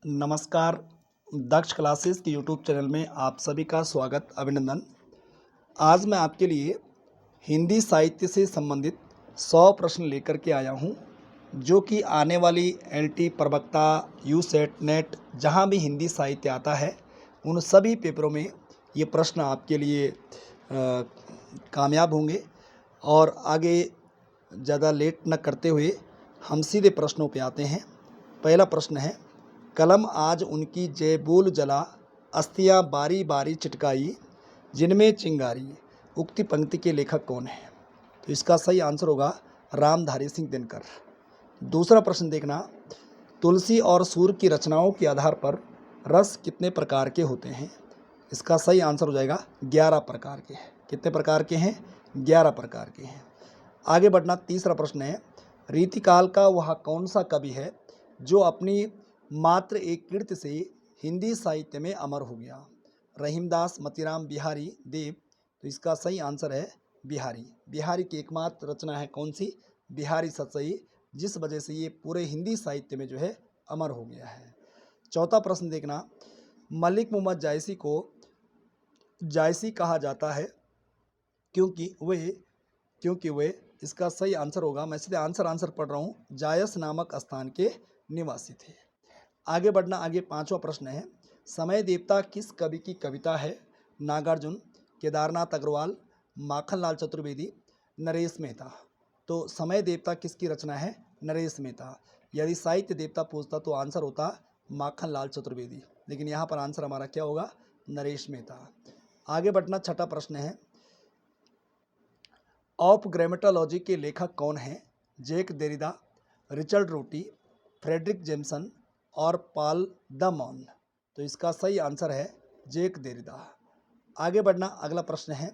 नमस्कार। दक्ष क्लासेस के YouTube channel में आप सभी का स्वागत, अभिनंदन। आज मैं आपके लिए हिंदी साहित्य से संबंधित 100 प्रश्न लेकर के आया हूं, जो कि आने वाली एलटी, प्रवक्ता, यूसेट, नेट जहां भी हिंदी साहित्य आता है, उन सभी पेपरों में ये प्रश्न आपके लिए कामयाब होंगे। और आगे ज़्यादा लेट न करते हुए हम सीधे प्रश्नों पे आते हैं। पहला प्रश्न है, कलम आज उनकी जय बोल जला, अस्थियां बारी बारी चिटकाई, जिनमें चिंगारी। उक्ति पंक्ति के लेखक कौन है? तो इसका सही आंसर होगा रामधारी सिंह दिनकर। दूसरा प्रश्न देखना, तुलसी और सूर की रचनाओं के आधार पर रस कितने प्रकार के होते हैं? इसका सही आंसर हो जाएगा 11 प्रकार के। कितने प्रकार के हैं? 11 प्रकार के हैं। आगे बढ़ना, तीसरा प्रश्न है, रीतिकाल का वह कौन सा कवि है जो अपनी मात्र एक कृति से हिंदी साहित्य में अमर हो गया? रहीमदास, मतीराम, बिहारी, देव। तो इसका सही आंसर है बिहारी। बिहारी की एकमात्र रचना है कौन सी? बिहारी सतसई, जिस वजह से ये पूरे हिंदी साहित्य में जो है अमर हो गया है। चौथा प्रश्न देखना, मलिक मोहम्मद जायसी को जायसी कहा जाता है क्योंकि वे इसका सही आंसर होगा, मैं सीधे आंसर पढ़ रहा हूँ, जायस नामक स्थान के निवासी थे। आगे बढ़ना, आगे पांचवा प्रश्न है, समय देवता किस कवि की कविता है? नागार्जुन, केदारनाथ अग्रवाल, माखनलाल चतुर्वेदी, नरेश मेहता। तो समय देवता किसकी रचना है? नरेश मेहता। यदि साहित्य देवता पूछता तो आंसर होता माखनलाल चतुर्वेदी, लेकिन यहाँ पर आंसर हमारा क्या होगा? नरेश मेहता। आगे बढ़ना, छठा प्रश्न है, ऑफ ग्रामेटोलॉजी के लेखक कौन हैं? जैक देरिदा, रिचर्ड रोटी, फ्रेडरिक जेम्सन और पॉल द मॉन। तो इसका सही आंसर है जैक देरिदा। आगे बढ़ना, अगला प्रश्न है,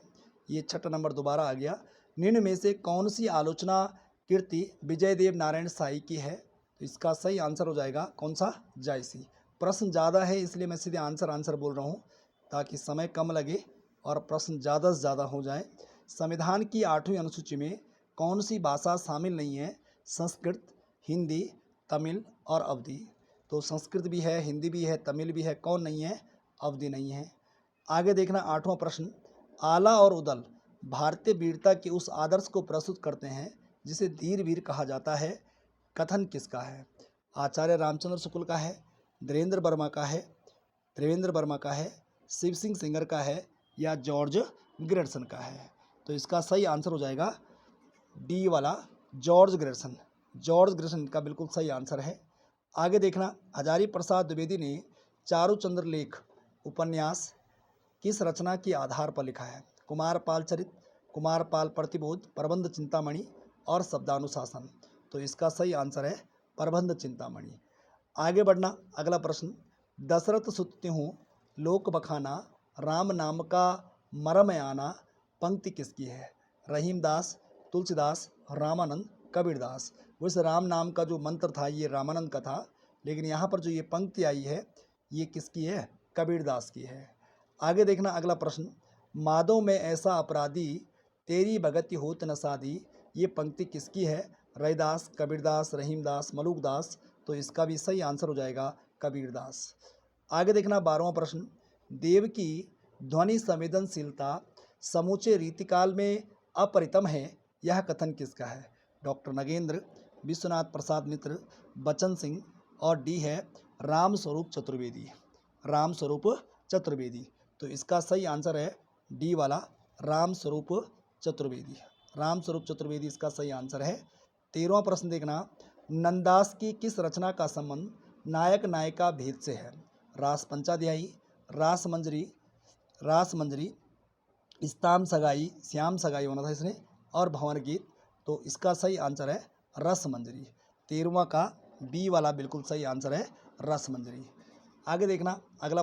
ये 6 नंबर दोबारा आ गया, निम्न में से कौन सी आलोचना कृति विजयदेव नारायण शाही की है? तो इसका सही आंसर हो जाएगा कौन सा? जायसी। प्रश्न ज़्यादा है इसलिए मैं सीधे आंसर बोल रहा हूँ, ताकि समय कम लगे और प्रश्न ज़्यादा से ज़्यादा हो जाए। संविधान की 8वीं अनुसूची में कौन सी भाषा शामिल नहीं है? संस्कृत, हिंदी, तमिल और अवधी। तो संस्कृत भी है, हिंदी भी है, तमिल भी है, कौन नहीं है? अवधी नहीं है। आगे देखना, 8वां प्रश्न, आला और उदल भारतीय वीरता के उस आदर्श को प्रस्तुत करते हैं जिसे धीर वीर कहा जाता है। कथन किसका है? आचार्य रामचंद्र शुक्ल का है, धीरेन्द्र वर्मा का है, त्रिवेंद्र वर्मा का है, शिव सिंह सेंगर का है, या जॉर्ज ग्रेडसन का है? तो इसका सही आंसर हो जाएगा डी वाला, जॉर्ज ग्रेडसन। जॉर्ज ग्रेडसन का बिल्कुल सही आंसर है। आगे देखना, हजारी प्रसाद द्विवेदी ने चारुचंद्र लेख उपन्यास किस रचना के आधार पर लिखा है? कुमारपाल चरित, कुमारपाल प्रतिबोध, प्रबंध चिंतामणि और शब्दानुशासन। तो इसका सही आंसर है प्रबंध चिंतामणि। आगे बढ़ना, अगला प्रश्न, दशरथ सुतते हूँ लोक बखाना, राम नाम का मरम आना, पंक्ति किसकी है? रहीमदास, तुलसीदास, रामानंद, कबीरदास। वैसे राम नाम का जो मंत्र था ये रामानंद का था, लेकिन यहाँ पर जो ये पंक्ति आई है ये किसकी है? कबीरदास की है। आगे देखना, अगला प्रश्न, माधव में ऐसा अपराधी, तेरी भगति होत न शादी, ये पंक्ति किसकी है? रैदास, कबीरदास, रहीमदास, मलूकदास। तो इसका भी सही आंसर हो जाएगा कबीरदास। आगे देखना, 12वां प्रश्न, देव की ध्वनि संवेदनशीलता समूचे रीतिकाल में अपरितम है, यह कथन किसका है? डॉक्टर नगेंद्र, विश्वनाथ प्रसाद मित्र, बच्चन सिंह और डी है राम स्वरूप चतुर्वेदी। राम स्वरूप चतुर्वेदी। तो इसका सही आंसर है डी वाला, राम स्वरूप चतुर्वेदी। राम स्वरूप चतुर्वेदी इसका सही आंसर है। 13वां प्रश्न देखना, नंदास की किस रचना का संबंध नायक नायिका भेद से है? रास पंचाध्यायी, रास मंजरी, इस्ताम सगाई, श्याम सगाई होना था इसने, और भंवर गीत। तो इसका सही आंसर है रस मंजरी। 13वां का बी वाला बिल्कुल सही आंसर है रस मंजरी। आगे देखना, अगला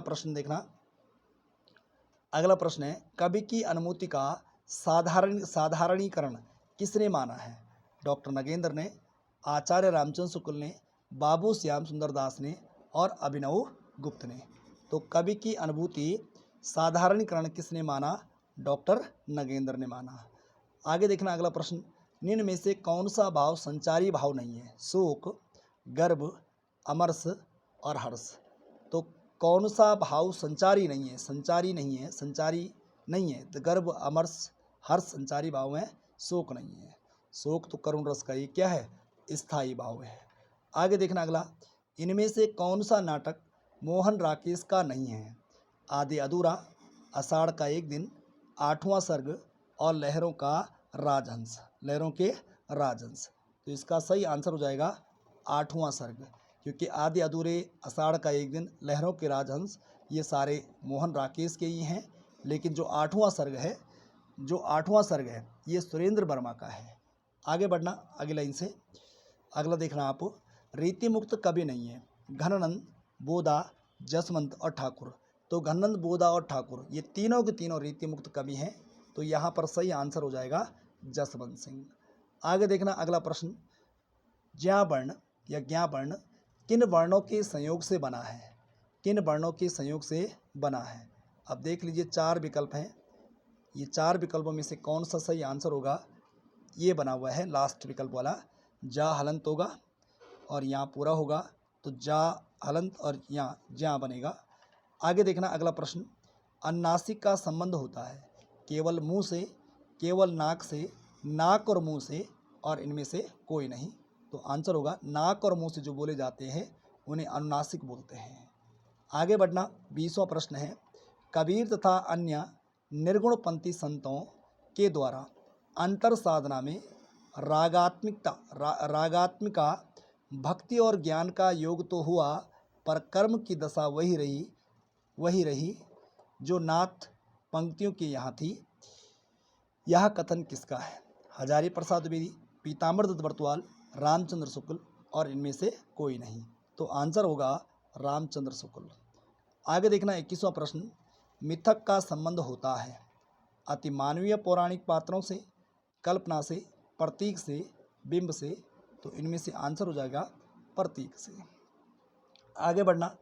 प्रश्न है, कवि की अनुभूति का साधारणीकरण किसने माना है? डॉक्टर नगेंद्र ने, आचार्य रामचंद्र शुक्ल ने, बाबू श्याम सुंदर दास ने और अभिनव गुप्त ने। तो कवि की अनुभूति साधारणीकरण किसने माना? डॉक्टर नगेंद्र ने माना। आगे देखना, अगला प्रश्न, निम्न में से कौन सा भाव संचारी भाव नहीं है? शोक, गर्व, अमरस और हर्ष। तो कौन सा भाव संचारी नहीं है? संचारी नहीं है, संचारी नहीं है। तो गर्व, अमर्ष, हर्ष संचारी भाव है, शोक नहीं है। शोक तो करुण रस का ये क्या है? स्थायी भाव है। आगे देखना अगला, इनमें से कौन सा नाटक मोहन राकेश का नहीं है? आधे अधूरा, आषाढ़ का एक दिन, आठवां सर्ग और लहरों का राजहंस। लहरों के राजहंस। तो इसका सही आंसर हो जाएगा आठवां सर्ग, क्योंकि आधे अधूरे, आषाढ़ का एक दिन, लहरों के राजहंस ये सारे मोहन राकेश के ही हैं। लेकिन जो आठवां सर्ग है ये सुरेंद्र वर्मा का है। आगे बढ़ना अगली लाइन से, अगला देखना आप, रीति मुक्त कवि नहीं है? घनानंद, बोधा, जसवंत और ठाकुर। तो घनानंद, बोधा और ठाकुर ये तीनों के तीनों रीति मुक्त कवि हैं। तो यहाँ पर सही आंसर हो जाएगा जसवंत सिंह। आगे देखना अगला प्रश्न, ज्ञा वर्ण या ज्ञा वर्ण किन वर्णों के संयोग से बना है? किन वर्णों के संयोग से बना है? अब देख लीजिए 4 विकल्प हैं। ये 4 विकल्पों में से कौन सा सही आंसर होगा? ये बना हुआ है लास्ट विकल्प वाला, जा हलंत होगा और यहाँ पूरा होगा, तो जा हलंत और यहाँ ज्या बनेगा। आगे देखना अगला प्रश्न, अनुनासिक का संबंध होता है केवल मुंह से, केवल नाक से, नाक और मुंह से, और इनमें से कोई नहीं। तो आंसर होगा नाक और मुंह से जो बोले जाते हैं उन्हें अनुनासिक बोलते हैं। आगे बढ़ना 20वां प्रश्न है, कबीर तथा अन्य निर्गुणपंथी संतों के द्वारा अंतर साधना में रागात्मिका भक्ति और ज्ञान का योग तो हुआ, पर कर्म की दशा वही रही जो नाथ पंक्तियों की यहाँ थी। यह कथन किसका है? हजारी प्रसाद द्विवेदी, पीताम्बर दत्त बर्तवाल, रामचंद्र शुक्ल और इनमें से कोई नहीं। तो आंसर होगा रामचंद्र शुक्ल। आगे देखना 21वां प्रश्न, मिथक का संबंध होता है अति मानवीय पौराणिक पात्रों से, कल्पना से, प्रतीक से, बिंब से। तो इनमें से आंसर हो जाएगा प्रतीक से। आगे बढ़ना,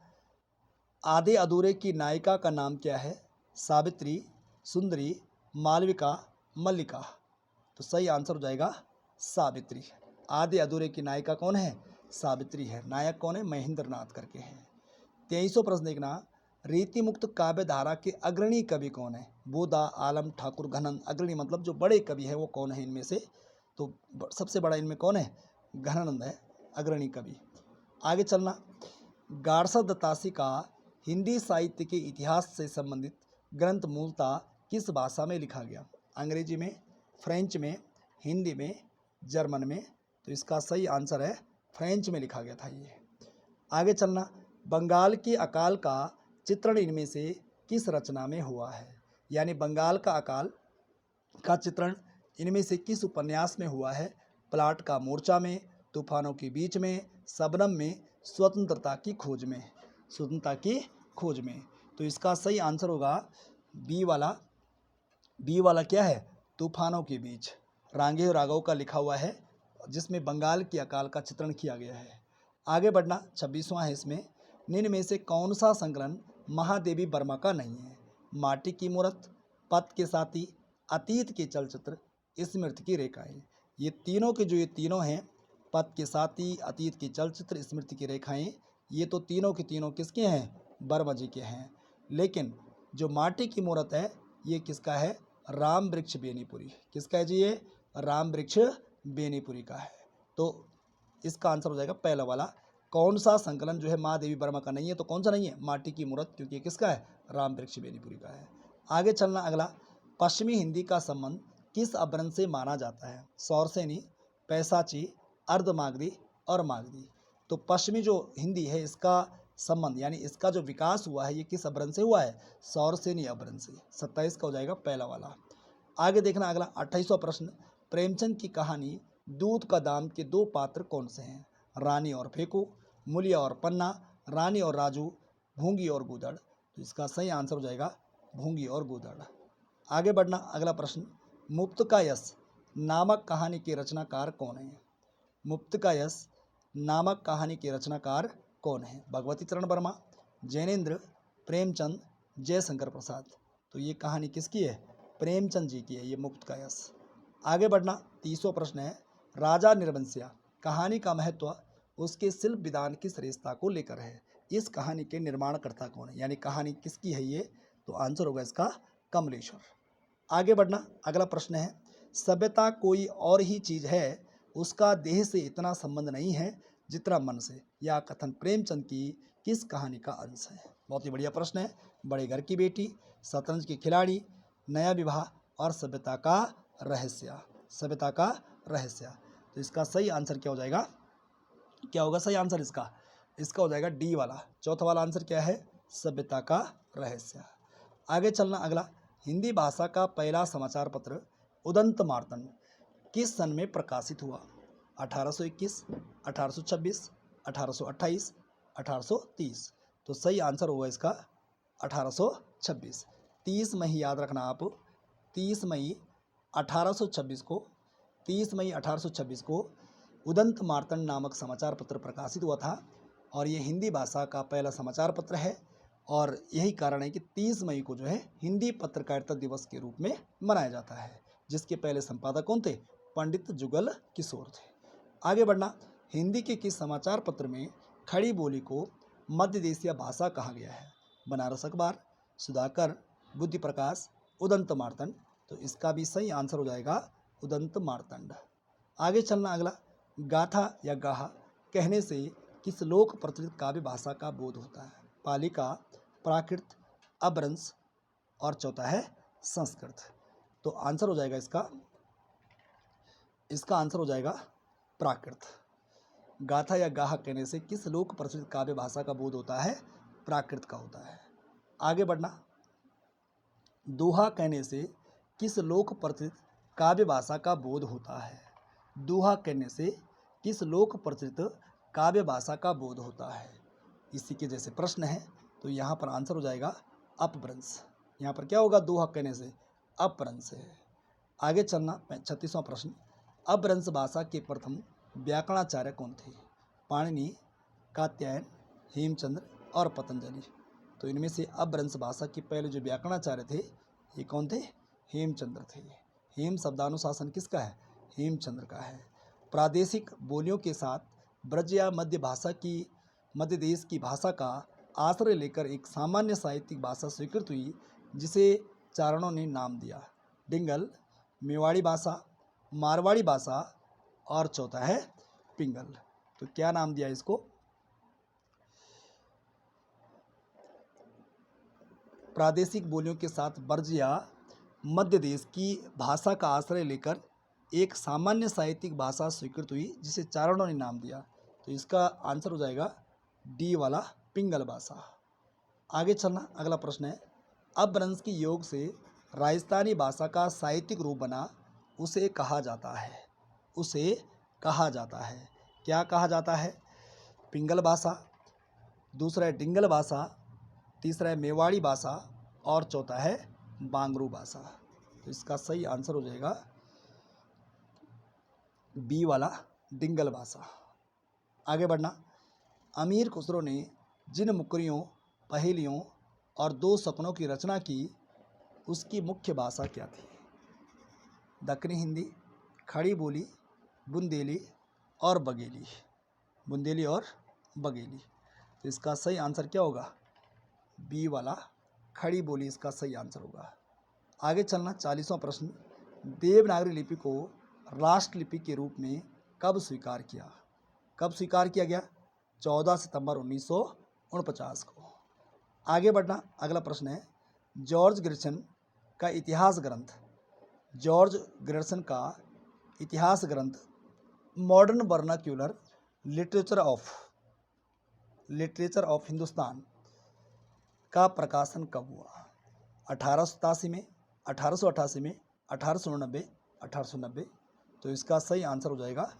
आधे अधूरे की नायिका का नाम क्या है? सावित्री, सुंदरी, मालविका, मल्लिका। तो सही आंसर हो जाएगा सावित्री। आधे अधूरे की नायिका कौन है? सावित्री है। नायक कौन है? महेंद्र नाथ करके हैं। 23वां प्रश्न देखना, रीति मुक्त काव्य धारा के अग्रणी कवि कौन है? बोधा, आलम, ठाकुर, घनन। अग्रणी मतलब जो बड़े कवि है वो कौन है इनमें से? तो सबसे बड़ा इनमें कौन है? घनानंद है अग्रणी कवि। आगे चलना, गारसा दत्तासी का हिंदी साहित्य के इतिहास से संबंधित ग्रंथ मूलतः किस भाषा में लिखा गया? अंग्रेजी में, फ्रेंच में, हिंदी में, जर्मन में। तो इसका सही आंसर है फ्रेंच में लिखा गया था ये। आगे चलना, बंगाल के अकाल का चित्रण इनमें से किस रचना में हुआ है? यानी बंगाल का अकाल का चित्रण इनमें से किस उपन्यास में हुआ है? प्लाट का मोर्चा में, तूफानों के बीच में, शबनम में, स्वतंत्रता की खोज में। स्वतंत्रता की खोज में। तो इसका सही आंसर होगा बी वाला क्या है? तूफानों के बीच। रांगे और राघव का लिखा हुआ है जिसमें बंगाल की अकाल का चित्रण किया गया है। आगे बढ़ना 26वां है इसमें, निम्न में से कौन सा संकलन महादेवी वर्मा का नहीं है? माटी की मूरत, पथ के साथी, अतीत के चलचित्र, स्मृति की रेखाएं। ये तीनों के ये तीनों हैं, पथ के साथी, अतीत के चलचित्र, स्मृति की रेखाएं, ये तो तीनों के तीनों किसके हैं? वर्मा जी के हैं। लेकिन जो माटी की मूरत है ये किसका है? राम वृक्ष बेनीपुरी। किसका है जी? ये राम वृक्ष बेनीपुरी का है। तो इसका आंसर हो जाएगा पहला वाला। कौन सा संकलन जो है महादेवी वर्मा का नहीं है? तो कौन सा नहीं है? माटी की मूरत, क्योंकि ये किसका है? राम वृक्ष बेनीपुरी का है। आगे चलना अगला, पश्चिमी हिंदी का संबंध किस अवरण से माना जाता है? सौरसेनी, पैसाची, अर्धमागधी और मागधी। तो पश्चिमी जो हिंदी है इसका संबंध यानी इसका जो विकास हुआ है ये किस अवरण से हुआ है? सौरसेनी अवरण से। 27 का हो जाएगा पहला वाला। आगे देखना अगला 28वां प्रश्न, प्रेमचंद की कहानी दूध का दाम के 2 पात्र कौन से हैं? रानी और फेंकू, मुलिया और पन्ना, रानी और राजू, भूंगी और गूदड़। तो इसका सही आंसर हो जाएगा भूंगी और गूदड़। आगे बढ़ना अगला प्रश्न, मुफ्त का यश नामक कहानी के रचनाकार कौन है? मुफ्त का यश नामक कहानी के रचनाकार कौन है? भगवती चरण वर्मा, जैनेन्द्र, प्रेमचंद, जयशंकर प्रसाद। तो ये कहानी किसकी है? प्रेमचंद जी की है ये मुफ्त का यश। आगे बढ़ना 30वां प्रश्न है, राजा निर्वंशिया कहानी का महत्व उसके शिल्प विधान की श्रेष्ठता को लेकर है। इस कहानी के निर्माणकर्ता कौन है, यानी कहानी किसकी है ये, तो आंसर होगा इसका कमलेश्वर। आगे बढ़ना, अगला प्रश्न है, सभ्यता कोई और ही चीज है, उसका देह से इतना संबंध नहीं है जितना मन से। यह कथन प्रेमचंद की किस कहानी का अंश है। बहुत ही बढ़िया प्रश्न है। बड़े घर की बेटी, शतरंज के खिलाड़ी, नया विवाह और सभ्यता का रहस्य। सभ्यता का रहस्य, तो इसका सही आंसर क्या हो जाएगा, क्या होगा सही आंसर इसका, इसका हो जाएगा डी वाला। चौथा वाला आंसर क्या है, सभ्यता का रहस्य। आगे चलना, अगला, हिंदी भाषा का पहला समाचार पत्र उदंत मार्तंड किस सन में प्रकाशित हुआ। 1821, 1826, 1828, 1830। तो सही आंसर होगा इसका 1826। 30 मई याद रखना आप, 30 मई 1826 को, 30 मई 1826 को उदंत मार्तंड नामक समाचार पत्र प्रकाशित हुआ था और ये हिंदी भाषा का पहला समाचार पत्र है। और यही कारण है कि 30 मई को जो है हिंदी पत्रकारिता दिवस के रूप में मनाया जाता है, जिसके पहले संपादक कौन थे, पंडित जुगल किशोर थे। आगे बढ़ना, हिंदी के किस समाचार पत्र में खड़ी बोली को मध्य देशीय भाषा कहा गया है। बनारस अखबार, सुधाकर, बुद्धि प्रकाश, उदंत मार्तंड। तो इसका भी सही आंसर हो जाएगा उदंत मार्तंड। आगे चलना, अगला, गाथा या गाहा कहने से किस लोक प्रचलित काव्य भाषा का बोध होता है। पाली का, प्राकृत, अपभ्रंश और चौथा है संस्कृत। तो आंसर हो जाएगा इसका आंसर हो जाएगा प्राकृत। गाथा या गाहा कहने से किस लोक प्रचलित काव्य भाषा का बोध होता है, प्राकृत का होता है। आगे बढ़ना, दोहा कहने से किस लोक प्रचलित काव्य भाषा का बोध होता है। दोहा कहने से किस लोक प्रचलित काव्य भाषा का बोध होता है। इसी के जैसे प्रश्न है, तो यहाँ पर आंसर हो जाएगा अपभ्रंश। यहाँ पर क्या होगा, दोहा कहने से अपभ्रंश है। आगे चलना, 36वां प्रश्न, अपभ्रंश भाषा के प्रथम व्याकरणाचार्य कौन थे। पाणिनि, कात्यायन, हेमचंद्र और पतंजलि। तो इनमें से अपभ्रंश भाषा के पहले जो व्याकरणाचार्य थे ये कौन थे, हेमचंद्र थे। हेम शब्दानुशासन किसका है, हेमचंद्र का है। प्रादेशिक बोलियों के साथ ब्रज या मध्य देश की भाषा का आश्रय लेकर एक सामान्य साहित्यिक भाषा स्वीकृत हुई, जिसे चारणों ने नाम दिया। डिंगल, मेवाड़ी भाषा, मारवाड़ी भाषा और चौथा है पिंगल। तो क्या नाम दिया इसको, प्रादेशिक बोलियों के साथ ब्रज या मध्य देश की भाषा का आश्रय लेकर एक सामान्य साहित्यिक भाषा स्वीकृत हुई, जिसे चारणों ने नाम दिया। तो इसका आंसर हो जाएगा डी वाला, पिंगल भाषा। आगे चलना, अगला प्रश्न है, अपभ्रंश की योग से राजस्थानी भाषा का साहित्यिक रूप बना, उसे कहा जाता है। उसे कहा जाता है, क्या कहा जाता है, पिंगल भाषा, दूसरा है डिंगल भाषा, तीसरा है मेवाड़ी भाषा और चौथा है बांगरू भाषा। तो इसका सही आंसर हो जाएगा बी वाला, डिंगल भाषा। आगे बढ़ना, अमीर खुसरो ने जिन मुकरियों, पहेलियों और दो सपनों की रचना की, उसकी मुख्य भाषा क्या थी। दक्कनी हिंदी, खड़ी बोली, बुंदेली और बघेली। बुंदेली और बघेली। तो इसका सही आंसर क्या होगा, बी वाला, खड़ी बोली इसका सही आंसर होगा। आगे चलना, 40वां प्रश्न, देवनागरी लिपि को राष्ट्रलिपि के रूप में कब स्वीकार किया। कब स्वीकार किया गया, 14 सितंबर 1949 को। आगे बढ़ना, अगला प्रश्न है, जॉर्ज ग्रिशन का इतिहास ग्रंथ modern vernacular literature of Hindustan का प्रकाशन कब हुआ। 1887 में, 1888 में, 1889, 1890। तो इसका सही आंसर हो जाएगा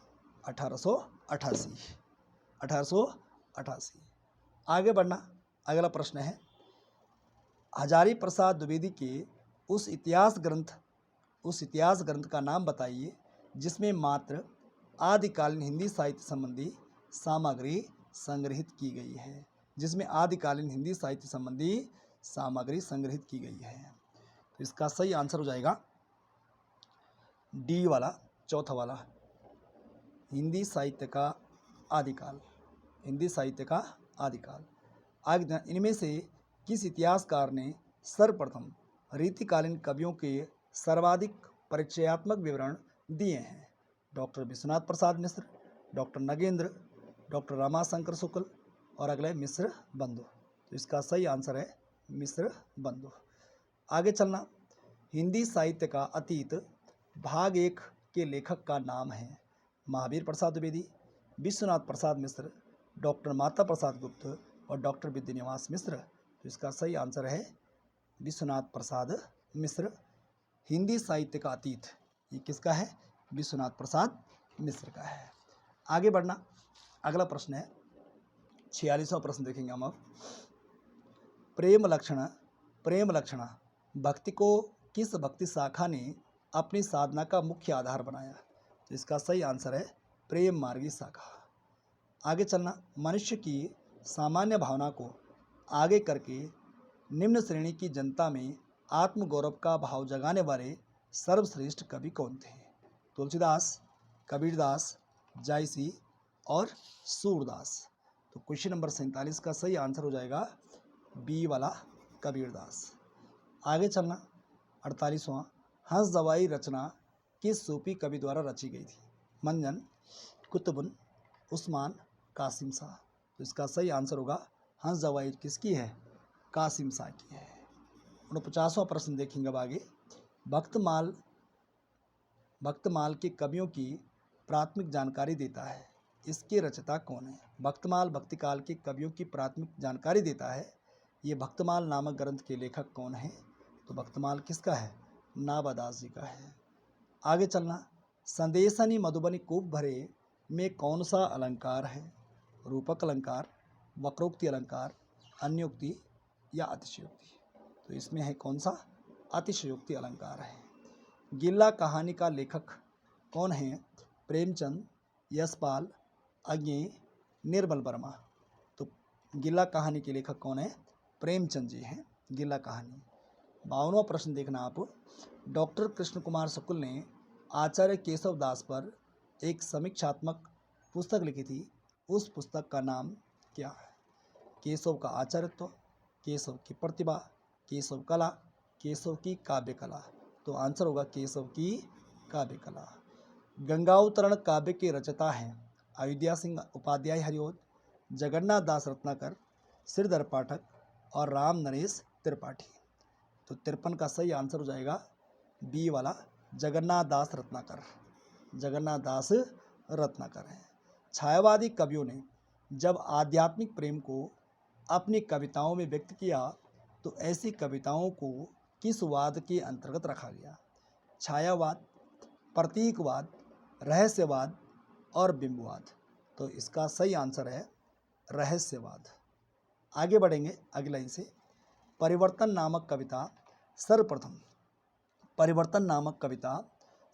1888। आगे बढ़ना, अगला प्रश्न है, हजारी प्रसाद द्विवेदी के उस इतिहास ग्रंथ का नाम बताइए जिसमें मात्र आदिकालीन हिंदी साहित्य संबंधी सामग्री संग्रहित की गई है। जिसमें आदिकालीन हिंदी साहित्य संबंधी सामग्री संग्रहित की गई है। तो इसका सही आंसर हो जाएगा डी वाला, चौथा वाला, हिंदी साहित्य का आदिकाल। आगे इनमें से किस इतिहासकार ने सर्वप्रथम रीतिकालीन कवियों के सर्वाधिक परिचयात्मक विवरण दिए हैं? Doctor Vishwanath Prasad Mishra, doctor Nagendra, doctor Ramashankar शुक्ल और अगला है मिश्र बंधु। तो इसका सही आंसर है मिश्र बंधु। आगे चलना, हिंदी साहित्य का अतीत भाग 1 के लेखक का नाम है? महावीर प्रसाद द्विवेदी, विश्वनाथ प्रसाद मिश्र, डॉक्टर माता प्रसाद गुप्त और डॉक्टर विद्यानिवास मिश्र। तो इसका सही आंसर है विश्वनाथ प्रसाद मिश्र। हिंदी साहित्य का अतीत ये किसका है? विश्वनाथ प्रसाद मिश्र का है। आगे बढ़ना, अगला प्रश्न है 46वां प्रश्न देखेंगे हम अब। प्रेम लक्षण भक्ति को किस भक्ति शाखा ने अपनी साधना का मुख्य आधार बनाया? तो इसका सही आंसर है प्रेम मार्गी शाखा। आगे चलना, मनुष्य की सामान्य भावना को आगे करके निम्न श्रेणी की जनता में आत्मगौरव का भाव जगाने वाले सर्वश्रेष्ठ कवि कौन थे? तुलसीदास, कबीरदास, जायसी और सूरदास। तो क्वेश्चन नंबर 47 का सही आंसर हो जाएगा बी वाला कबीरदास। आगे चलना, 48वां, हंस दवाई रचना किस सूफी कवि द्वारा रची गई थी? मंजन, कुतुबुन, उस्मान, कासिम शाह। तो इसका सही आंसर होगा हंस दवाई किसकी है? कासिम शाह की है। 49वां प्रश्न देखेंगे अब आगे। भक्तमाल के कवियों की प्राथमिक जानकारी देता है, इसके रचयिता कौन है? भक्तमाल भक्तिकाल के कवियों की प्राथमिक जानकारी देता है, ये भक्तमाल नामक ग्रंथ के लेखक कौन है? तो भक्तमाल किसका है? नाभादास जी का है। आगे चलना, संदेशनी मधुबनी कूप भरे में कौन सा अलंकार है? रूपक अलंकार, वक्रोक्ति अलंकार, अन्योक्ति या अतिशयोक्ति। तो इसमें है कौन सा? अतिशयोक्ति अलंकार है। गिल्ला कहानी का लेखक कौन है? प्रेमचंद, यशपाल, अज्ञेय, निर्मल वर्मा। तो गिल्ला कहानी के लेखक कौन है? प्रेमचंद जी हैं गिल्ला कहानी। 52वां प्रश्न देखना आप। डॉक्टर कृष्ण कुमार शुक्ल ने आचार्य केशव दास पर एक समीक्षात्मक पुस्तक लिखी थी, उस पुस्तक का नाम क्या है? केशव का आचार्यत्व, केशव की प्रतिभा, केशव कला, केशव की काव्य कला। तो आंसर होगा केशव की काव्य कला। गंगावतरण काव्य के रचयिता हैं अयोध्या सिंह उपाध्याय हरिओद, जगन्नाथ दास रत्नाकर, श्रीधर पाठक और राम नरेश त्रिपाठी। तो 53 का सही आंसर हो जाएगा बी वाला जगन्नाथ दास रत्नाकर। जगन्नाथ दास रत्नाकर है। छायावादी कवियों ने जब आध्यात्मिक प्रेम को अपनी कविताओं में व्यक्त किया तो ऐसी कविताओं को किस वाद के अंतर्गत रखा गया? छायावाद, प्रतीकवाद, रहस्यवाद और बिंबवाद। तो इसका सही आंसर है रहस्यवाद। आगे बढ़ेंगे अगली लाइन से। परिवर्तन नामक कविता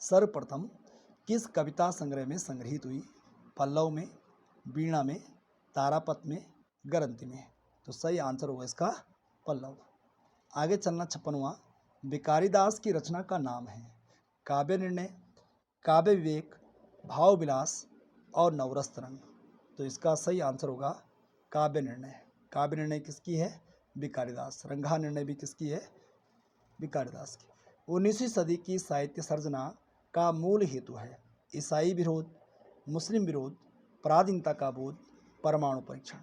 सर्वप्रथम किस कविता संग्रह में संग्रहित हुई? पल्लव में, वीणा में, तारापथ में, गरंती में। तो सही आंसर होगा इसका पल्लव। आगे चलना 56वां। भिखारीदास की रचना का नाम है? काव्य निर्णय, काव्य विवेक, भाव विलास और नवरस तरंग। तो इसका सही आंसर होगा काव्य निर्णय। काव्य निर्णय किसकी है? भिखारीदास। रंगा निर्णय भी किसकी है? भिखारीदास की। 19वीं सदी की साहित्य सर्जना का मूल हेतु है? ईसाई विरोध, मुस्लिम विरोध, पराधीनता का बोध, परमाणु परीक्षण।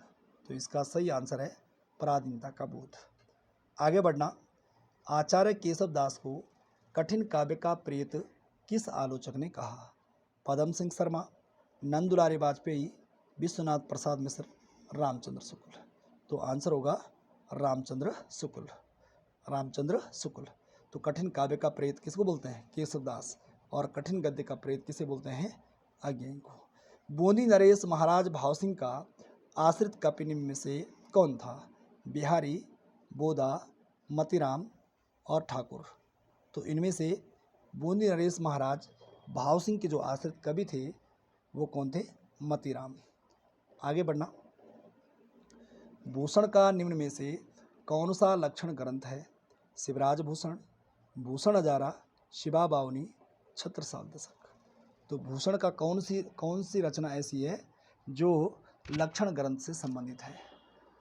तो इसका सही आंसर है पराधीनता का बोध। आगे बढ़ना, आचार्य केशव दास को कठिन काव्य का प्रेत किस आलोचक ने कहा? पदम सिंह शर्मा, नंदुलारी वाजपेयी, विश्वनाथ प्रसाद मिश्र, रामचंद्र शुक्ल। तो आंसर होगा रामचंद्र शुक्ल। रामचंद्र शुक्ल। तो कठिन काव्य का प्रेत किसको बोलते हैं? केशव दास। और कठिन गद्य का प्रेत किसे बोलते हैं? अज्ञेय को। बूंदी नरेश महाराज भाव सिंह का आश्रित कवि में से कौन था? बिहारी, बोदा, मतीराम और ठाकुर। तो इनमें से बूंदी नरेश महाराज भाव सिंह के जो आश्रित कवि थे वो कौन थे? मतीराम। आगे बढ़ना, भूषण का निम्न में से कौन सा लक्षण ग्रंथ है? शिवराज भूषण, भूषण हजारा, शिवा बावनी, छत्रसाल दशक। तो भूषण का कौन सी रचना ऐसी है जो लक्षण ग्रंथ से संबंधित है?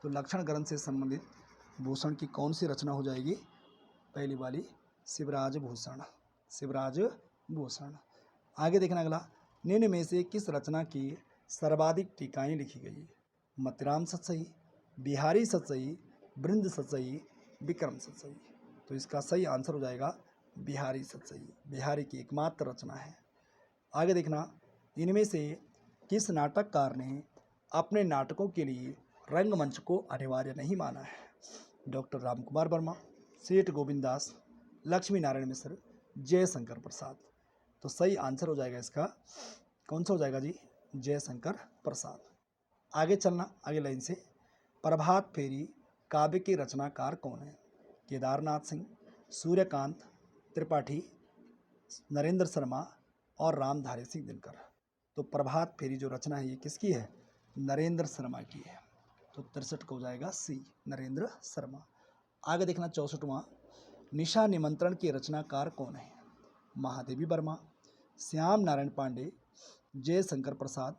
तो लक्षण ग्रंथ से संबंधित भूषण की कौन सी रचना हो जाएगी? पहली वाली शिवराज भूषण, शिवराज भूषण। आगे देखना अगला, निम्न में से किस रचना की सर्वाधिक टीकाएँ लिखी गई? मतिराम सतसई, बिहारी सतसई, बृंद सतसई, विक्रम सतसई। तो इसका सही आंसर हो जाएगा बिहारी सतसई, बिहारी की एकमात्र रचना है। आगे देखना, इनमें से किस नाटककार ने अपने नाटकों के लिए रंगमंच को अनिवार्य नहीं माना है? डॉक्टर रामकुमार वर्मा, सेठ गोविंद दास, लक्ष्मी नारायण मिश्र, जयशंकर प्रसाद। तो सही आंसर हो जाएगा इसका, कौन सा हो जाएगा जी? जयशंकर प्रसाद। आगे चलना आगे लाइन से, प्रभात फेरी काव्य के रचनाकार कौन है? केदारनाथ सिंह, सूर्यकांत त्रिपाठी, नरेंद्र शर्मा और रामधारी सिंह दिनकर। तो प्रभात फेरी जो रचना है ये किसकी है? नरेंद्र शर्मा की है। तो 63 को हो जाएगा सी, नरेंद्र शर्मा। आगे देखना 64वां, निशा निमंत्रण के रचनाकार कौन है? महादेवी वर्मा, श्याम नारायण पांडे, जयशंकर प्रसाद,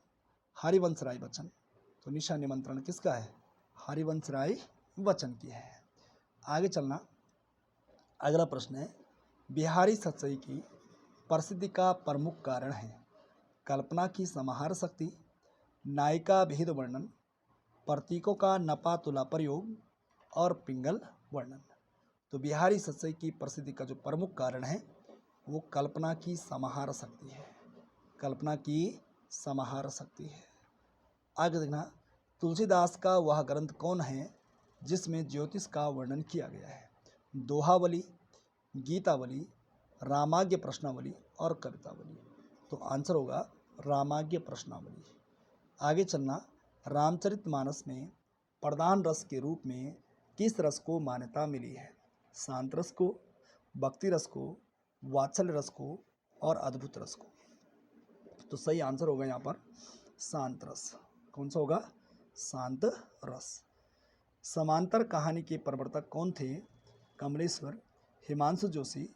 हरिवंश राय बच्चन। तो निशा निमंत्रण किसका है? हरिवंश राय बच्चन की है। आगे चलना, अगला प्रश्न है, बिहारी सतसई की प्रसिद्धि का प्रमुख कारण है? कल्पना की समाहार शक्ति, नायिका भेद वर्णन, प्रतीकों का नपा तुला प्रयोग और पिंगल वर्णन। तो बिहारी सतसई की प्रसिद्धि का जो प्रमुख कारण है वो कल्पना की समाहार शक्ति है, कल्पना की समाहार शक्ति है। आगे देखना, तुलसीदास का वह ग्रंथ कौन है जिसमें ज्योतिष का वर्णन किया गया है? दोहावली, गीतावली, रामाज्ञ प्रश्नावली और कवितावली। तो आंसर होगा रामाज्ञ प्रश्नावली। आगे चलना, रामचरितमानस में प्रधान रस के रूप में किस रस को मान्यता मिली है? शांत रस को, भक्ति रस को, वात्सल्य रस को और अद्भुत रस को। तो सही आंसर होगा यहाँ पर शांत रस। कौन सा होगा? शांत रस। समांतर कहानी के प्रवर्तक कौन थे? कमलेश्वर, हिमांशु जोशी,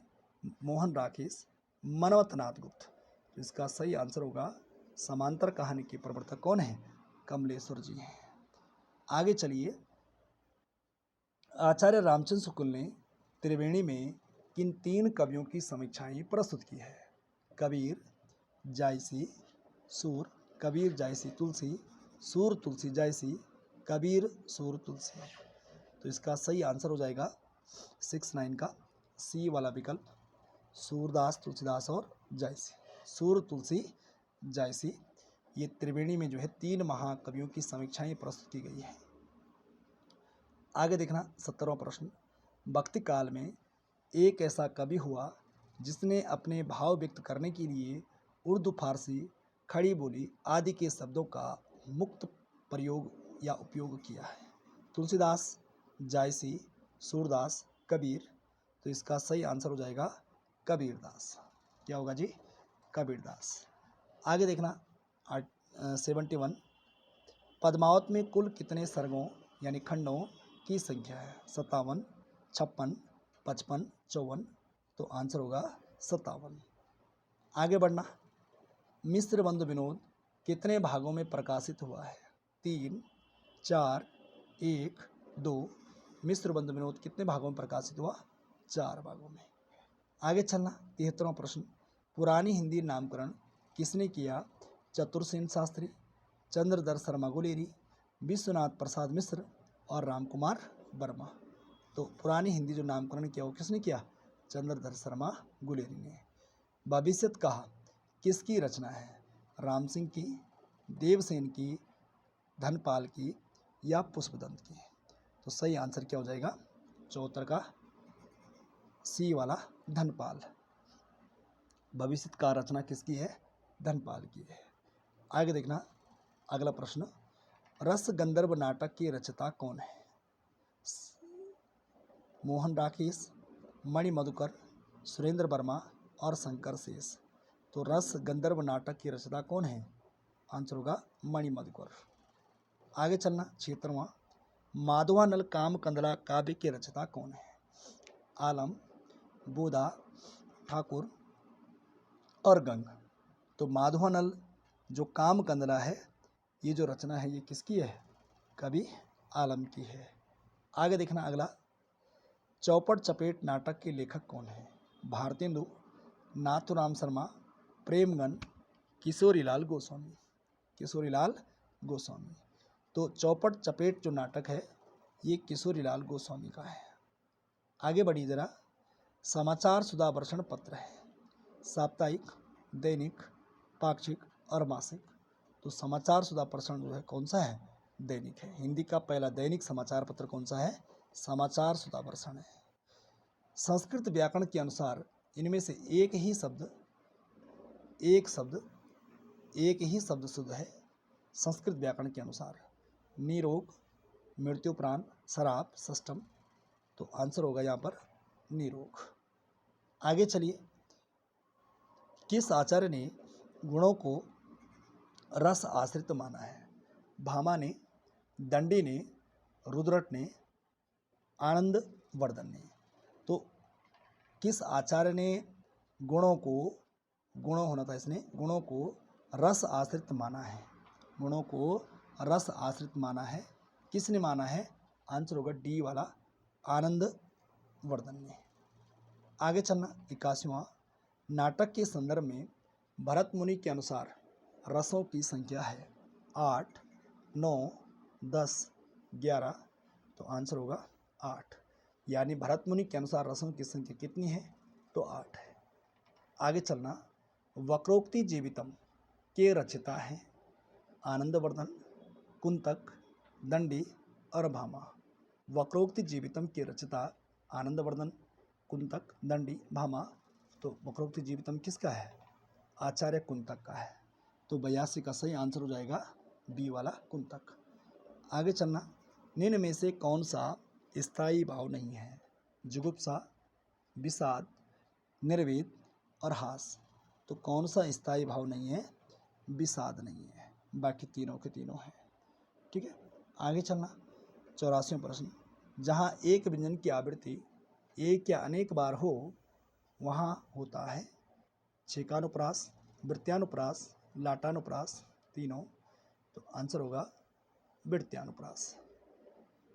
मोहन राकेश, मनवत नाथ गुप्त। तो इसका सही आंसर होगा समांतर कहानी के प्रवर्तक कौन है? कमलेश्वर जी हैं। आगे चलिए, आचार्य रामचंद्र शुक्ल ने त्रिवेणी में किन 3 कवियों की समीक्षाएं प्रस्तुत की है? कबीर, जायसी, सूर, कबीर जायसी तुलसी, सूर तुलसी जायसी, कबीर सूर तुलसी। तो इसका सही आंसर हो जाएगा 69 का सी वाला विकल्प, सूरदास, तुलसीदास और जायसी। सूर तुलसी जायसी, ये त्रिवेणी में जो है 3 महाकवियों की समीक्षाएं प्रस्तुत की गई है। आगे देखना 70वां प्रश्न, भक्ति काल में एक ऐसा कवि हुआ जिसने अपने भाव व्यक्त करने के लिए उर्दू, फारसी, खड़ी बोली आदि के शब्दों का मुक्त प्रयोग या उपयोग किया है? तुलसीदास, जायसी, सूरदास, कबीर। तो इसका सही आंसर हो जाएगा कबीरदास। क्या होगा जी? कबीरदास। आगे देखना 71, पद्मावत में कुल कितने सर्गों यानी खंडों की संख्या है? 57, 56, 55, 54। तो आंसर होगा 57। आगे बढ़ना, मिस्र बंधु विनोद कितने भागों में प्रकाशित हुआ है? 3, 4, 1, 2। मिस्र बंधु विनोद कितने भागों में प्रकाशित हुआ? 4 भागों में। आगे चलना 73वां प्रश्न, पुरानी हिंदी नामकरण किसने किया? चतुरसेन शास्त्री, चंद्रधर शर्मा गुलेरी, विश्वनाथ प्रसाद मिश्र और रामकुमार वर्मा। तो पुरानी हिंदी जो नामकरण किया वो किसने किया? चंद्रधर शर्मा गुलेरी ने। भविष्यत कहा किसकी रचना है? राम सिंह की, देवसेन की, धनपाल की या पुष्पदंत की? तो सही आंसर क्या हो जाएगा? 74 का सी वाला धनपाल। भविष्यत का रचना किसकी है? धनपाल की है। आगे देखना अगला प्रश्न, रस गंधर्व नाटक के रचयिता कौन है? मोहन राकेश, मणि मधुकर, सुरेंद्र वर्मा और शंकर शेष। तो रस गंधर्व नाटक के रचयिता कौन है? आंसर होगा मणि मधुकर। आगे चलना 76वां, माधवानल काम कंदला काव्य के रचयिता कौन है? आलम, बोधा, ठाकुर और गंग। तो माधवानल जो काम कंदला है ये जो रचना है ये किसकी है? कवि आलम की है। आगे देखना अगला, चौपड़ चपेट नाटक के लेखक कौन है? भारतेंदु, नाथुराम शर्मा, प्रेमगन, किशोरीलाल गोस्वामी। किशोरीलाल गोस्वामी। तो चौपड़ चपेट जो नाटक है ये किशोरीलाल गोस्वामी का है। आगे बढ़िए जरा, समाचार सुधा वर्षण पत्र है साप्ताहिक, दैनिक, पाक्षिक और मासिक। तो समाचार सुधा वर्षण जो है कौन सा है? दैनिक है। हिंदी का पहला दैनिक समाचार पत्र कौन सा है? समाचार सुधा वर्षण है। संस्कृत व्याकरण के अनुसार इनमें से एक ही शब्द शुद्ध है संस्कृत व्याकरण के अनुसार। निरोग, मृत्युप्राण, शराब, षष्टम। तो आंसर होगा यहाँ पर निरोग। आगे चलिए, किस आचार्य ने गुणों को रस आश्रित माना है? भामा ने, दंडी ने, रुद्रट ने, आनंद वर्धन ने। तो किस आचार्य ने गुणों होना था इसने, गुणों को रस आश्रित माना है? गुणों को रस आश्रित माना है। किसने माना है? आंसर होगा डी वाला, आनंद वर्धन ने। आगे चलना, 81वां, नाटक के संदर्भ में भरत मुनि के अनुसार रसों की संख्या है 8, 9, 10, 11। तो आंसर होगा 8, यानी भरत मुनि के अनुसार रसों की संख्या कितनी है? तो 8 है। आगे चलना, वक्रोक्ति जीवितम के रचयिता हैं आनंदवर्धन, कुंतक, दंडी और भामा। वक्रोक्ति जीवितम के रचयिता आनंदवर्धन, कुंतक, दंडी, भामा। तो वक्रोक्ति जीवितम किसका है? आचार्य कुंतक का है। तो 82 का सही आंसर हो जाएगा बी वाला, कुंतक। आगे चलना, निम्न में से कौन सा स्थायी भाव नहीं है? जुगुप्सा, विषाद, निर्वेद और हास। तो कौन सा स्थायी भाव नहीं है? विषाद नहीं है, बाकी तीनों के तीनों हैं। ठीक है। आगे चलना, 84वां प्रश्न, जहाँ एक व्यंजन की आवृत्ति एक या अनेक बार हो वहाँ होता है छेकानुप्रास, वृत्त्यानुप्रास, लाटानुप्रास, तीनों। तो आंसर होगा वृत्त्यानुप्रास।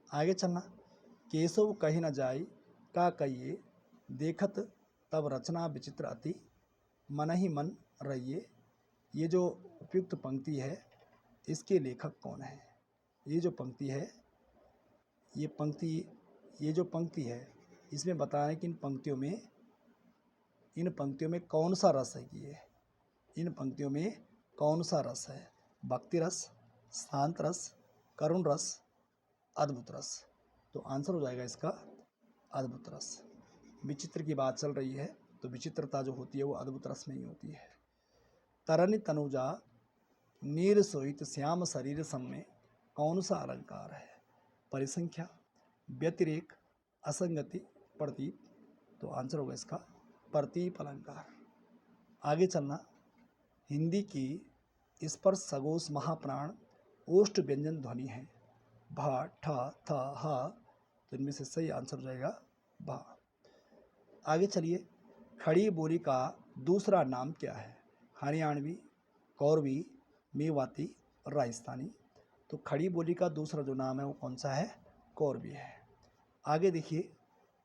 आगे चलना, केशव कही न जाय का कहिए, देखत तब रचना विचित्र अति, मन ही मन रहिए। ये जो उपयुक्त पंक्ति है इसके लेखक कौन है? ये जो पंक्ति है इसमें बताना है कि इन पंक्तियों में कौन सा रस है? कि इन पंक्तियों में कौन सा रस है? भक्ति रस, शांत रस, करुण रस, अद्भुत रस। तो आंसर हो जाएगा इसका अद्भुत रस। विचित्र की बात चल रही है तो विचित्रता जो होती है वो अद्भुत रस में ही होती है। तरनि तनुजा नीर सोहित श्याम शरीर सम में कौन सा अलंकार है? परिसंख्या, व्यतिरेक, असंगति, प्रतीप। तो आंसर होगा इसका प्रतीप अलंकार। आगे चलना, हिंदी की स्पर्श सगोश महाप्राण ओष्ठ व्यंजन ध्वनि है भा, ठ, थ, ह। तो इनमें से सही आंसर हो जाएगा भा। आगे चलिए, खड़ी बोली का दूसरा नाम क्या है? हरियाणवी, कौरवी, मेवाती और राजस्थानी। तो खड़ी बोली का दूसरा जो नाम है वो कौन सा है? कौरवी है। आगे देखिए,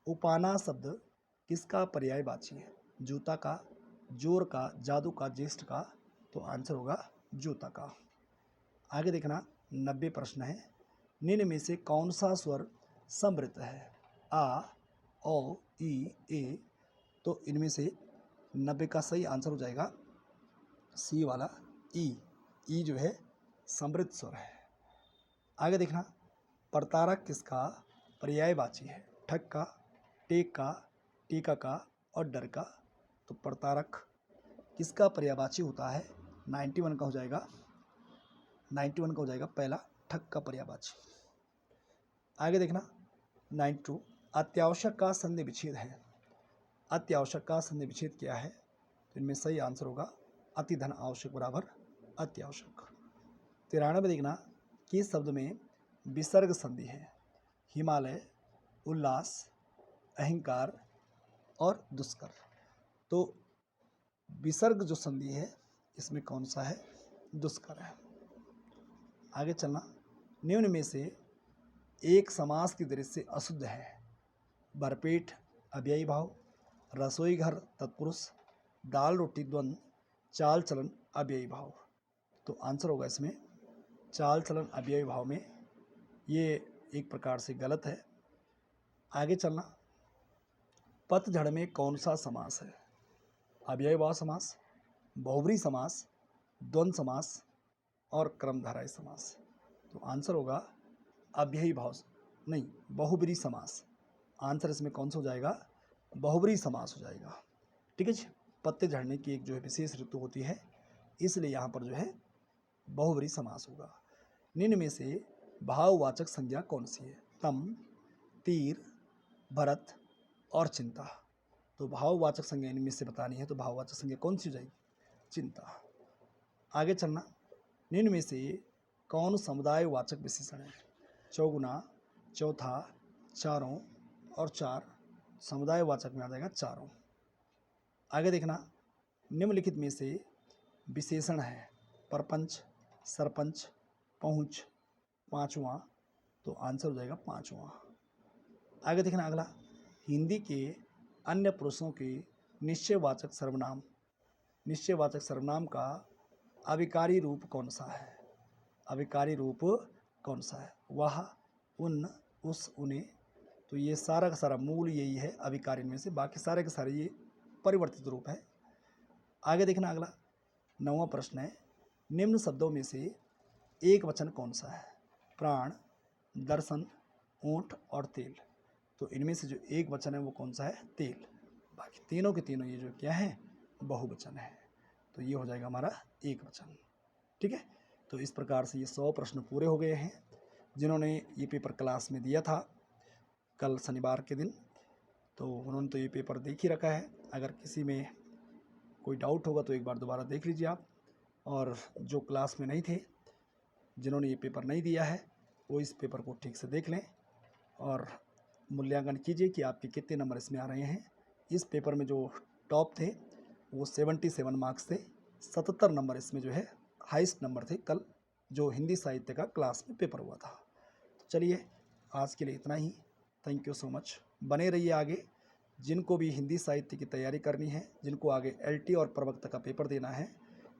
उपाना शब्द किसका पर्यायवाची है? जूता का, जोर का, जादू का, ज्येष्ठ का। तो आंसर होगा जूता का। आगे देखना, 90 प्रश्न है, निम्न में से कौन सा स्वर समृद्ध है? आ, ओ, ई, ए। तो इनमें से 90 का सही आंसर हो जाएगा सी वाला, ई जो है समृद्ध स्वर है। आगे देखना, प्रतारक किसका पर्यायवाची है? ठग का, टेक का, टीका का और डर का। तो प्रतारक किसका पर्यायवाची होता है? 91 का हो जाएगा, 91 का हो जाएगा पहला, ठग का पर्यायवाची। आगे देखना, 92, अत्यावश्यक का संधि विच्छेद है। अत्यावश्यक का संधि विच्छेद क्या है? तो इनमें सही आंसर होगा अति धन आवश्यक बराबर अत्यावश्यक। 93 देखना, किस शब्द में विसर्ग संधि है? हिमालय, उल्लास, अहंकार और दुष्कर। तो विसर्ग जो संधि है इसमें कौन सा है? दुष्कर है। आगे चलना, निम्न में से एक समास की दृष्टि से अशुद्ध है? भरपेट अव्ययी भाव, रसोई घर तत्पुरुष, दाल रोटी द्वंद्व, चाल चलन अव्ययी भाव। तो आंसर होगा इसमें चाल चलन अव्ययी भाव में, ये एक प्रकार से गलत है। आगे चलना, पतझड़ में कौन सा समास है? अव्ययी भाव समास, बहुब्री समास, द्वंद्व समास और क्रमधारय समास। तो आंसर होगा अव्ययी भाव नहीं, बहुब्री समास। आंसर इसमें कौन सा हो जाएगा? बहुब्री समास हो जाएगा। ठीक है जी। पत्ते झड़ने की एक जो है विशेष ऋतु होती है, इसलिए यहाँ पर जो है बहुब्री समास होगा। निम्न में से भाववाचक संज्ञा कौन सी है? तम, तीर, भरत और चिंता। तो भाववाचक संज्ञा इनमें से बतानी है, तो भाववाचक संज्ञा कौन सी हो जाएगी? चिंता। आगे चलना, निम्न में से कौन समुदायवाचक विशेषण है? चौगुना, चौथा, चारों और चार। समुदायवाचक में आ जाएगा चारों। आगे देखना, निम्नलिखित में से विशेषण है परपंच, सरपंच, पहुँच, पांचवा। तो आंसर हो जाएगा पांचवा। आगे देखना अगला, हिंदी के अन्य पुरुषों के निश्चयवाचक सर्वनाम, निश्चयवाचक सर्वनाम का अविकारी रूप कौन सा है? अविकारी रूप कौन सा है? वह, उन, उस, उन्हें। तो ये सारा का सारा मूल यही है अविकारी में से, बाकी सारे के सारे ये परिवर्तित रूप है। आगे देखना अगला, 9वां प्रश्न है, निम्न शब्दों में से एक वचन कौन सा है? प्राण, दर्शन, ऊंट और तेल। तो इनमें से जो एक वचन है वो कौन सा है? तेल। बाकी तीनों के तीनों ये जो क्या है? बहुवचन है। तो ये हो जाएगा हमारा एक वचन। ठीक है। तो इस प्रकार से ये 100 प्रश्न पूरे हो गए हैं। जिन्होंने ये पेपर क्लास में दिया था कल शनिवार के दिन, तो उन्होंने तो ये पेपर देख ही रखा है। अगर किसी में कोई डाउट होगा तो एक बार दोबारा देख लीजिए आप। और जो क्लास में नहीं थे, जिन्होंने ये पेपर नहीं दिया है, वो इस पेपर को ठीक से देख लें और मूल्यांकन कीजिए कि आपके कितने नंबर इसमें आ रहे हैं। इस पेपर में जो टॉप थे वो 77 मार्क्स थे। 77 नंबर इसमें जो है हाईएस्ट नंबर थे कल जो हिंदी साहित्य का क्लास में पेपर हुआ था। तो चलिए आज के लिए इतना ही। Thank you so much. बने रहिए आगे। जिनको भी हिंदी साहित्य की तैयारी करनी है, जिनको आगे एलटी और प्रवक्ता का पेपर देना है,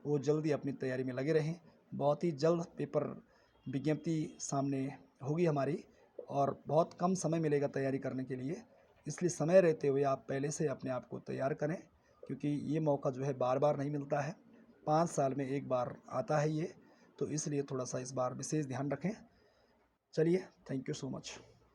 वो जल्दी अपनी तैयारी में लगे रहें। बहुत ही जल्द पेपर विज्ञप्ति सामने होगी हमारी और बहुत कम समय मिलेगा तैयारी करने के लिए। इसलिए समय रहते हुए आप पहले से अपने आप को तैयार करें, क्योंकि ये मौका जो है बार बार नहीं मिलता है, 5 साल में एक बार आता है ये। तो इसलिए थोड़ा सा इस बार विशेष ध्यान रखें। चलिए, थैंक यू सो मच।